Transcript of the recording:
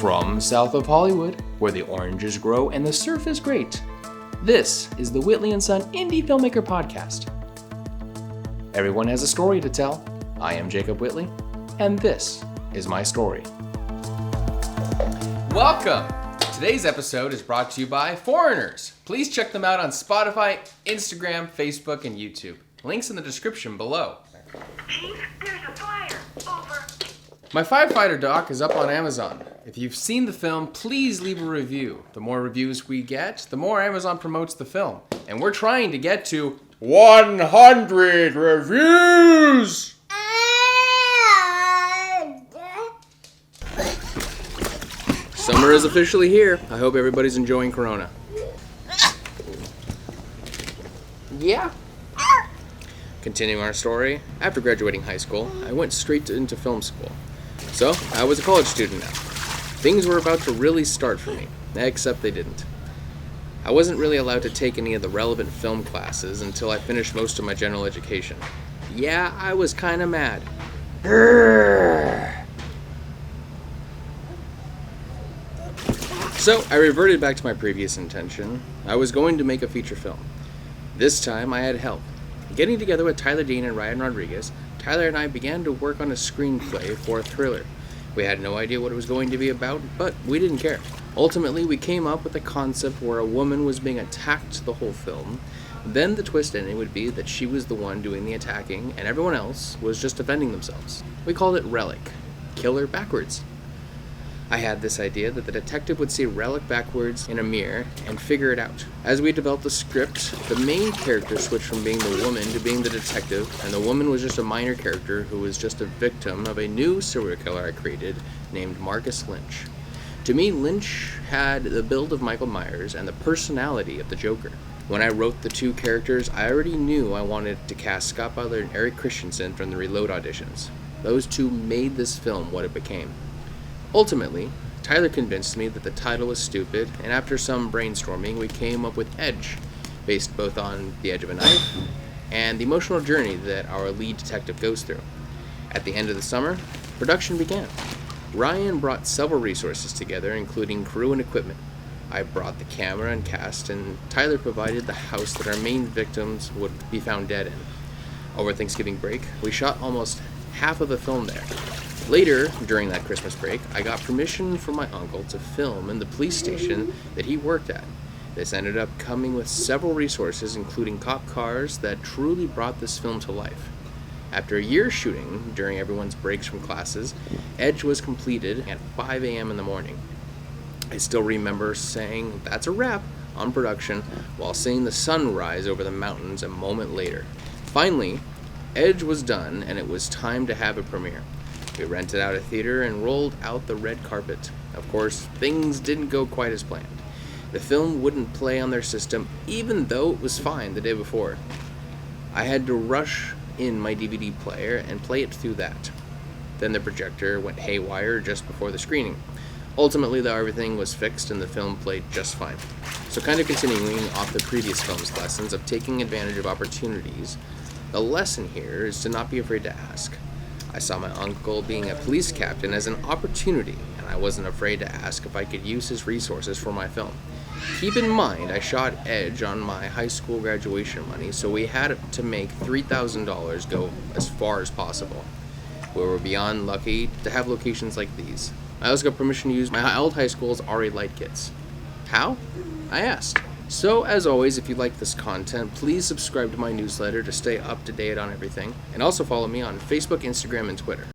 From south of Hollywood, where the oranges grow and the surf is great, this is the Whitley & Son Indie Filmmaker Podcast. Everyone has a story to tell. I am Jacob Whitley, and this is my story. Welcome! Today's episode is brought to you by Foreigners. Please check them out on Spotify, Instagram, Facebook, and YouTube. Links in the description below. Chief, there's a fire. Over. My firefighter doc is up on Amazon. If you've seen the film, please leave a review. The more reviews we get, the more Amazon promotes the film. And we're trying to get to 100 reviews! Summer is officially here. I hope everybody's enjoying Corona. Yeah. Continuing our story, after graduating high school, I went straight into film school. So, I was a college student now. Things were about to really start for me, except they didn't. I wasn't really allowed to take any of the relevant film classes until I finished most of my general education. Yeah, I was kinda mad. So, I reverted back to my previous intention. I was going to make a feature film. This time, I had help. Getting together with Tyler Dean and Ryan Rodriguez, Tyler and I began to work on a screenplay for a thriller. We had no idea what it was going to be about, but we didn't care. Ultimately, we came up with a concept where a woman was being attacked the whole film. Then the twist ending would be that she was the one doing the attacking, and everyone else was just defending themselves. We called it Relic. Killer backwards. I had this idea that the detective would see Relic backwards in a mirror and figure it out. As we developed the script, the main character switched from being the woman to being the detective, and the woman was just a minor character who was just a victim of a new serial killer I created named Marcus Lynch. To me, Lynch had the build of Michael Myers and the personality of the Joker. When I wrote the two characters, I already knew I wanted to cast Scott Butler and Eric Christensen from the Reload auditions. Those two made this film what it became. Ultimately, Tyler convinced me that the title was stupid, and after some brainstorming, we came up with Edge, based both on the edge of a knife and the emotional journey that our lead detective goes through. At the end of the summer, production began. Ryan brought several resources together, including crew and equipment. I brought the camera and cast, and Tyler provided the house that our main victims would be found dead in. Over Thanksgiving break, we shot almost half of the film there. Later, during that Christmas break, I got permission from my uncle to film in the police station that he worked at. This ended up coming with several resources, including cop cars, that truly brought this film to life. After a year shooting, during everyone's breaks from classes, Edge was completed at 5 a.m. in the morning. I still remember saying, "That's a wrap," on production, while seeing the sun rise over the mountains a moment later. Finally, Edge was done, and it was time to have a premiere. We rented out a theater and rolled out the red carpet. Of course, things didn't go quite as planned. The film wouldn't play on their system, even though it was fine the day before. I had to rush in my DVD player and play it through that. Then the projector went haywire just before the screening. Ultimately, though, everything was fixed and the film played just fine. So kind of continuing off the previous film's lessons of taking advantage of opportunities, the lesson here is to not be afraid to ask. I saw my uncle being a police captain as an opportunity, and I wasn't afraid to ask if I could use his resources for my film. Keep in mind, I shot Edge on my high school graduation money, so we had to make $3,000 go as far as possible. We were beyond lucky to have locations like these. I also got permission to use my old high school's RA light kits. How? I asked. So, as always, if you like this content, please subscribe to my newsletter to stay up to date on everything, and also follow me on Facebook, Instagram, and Twitter.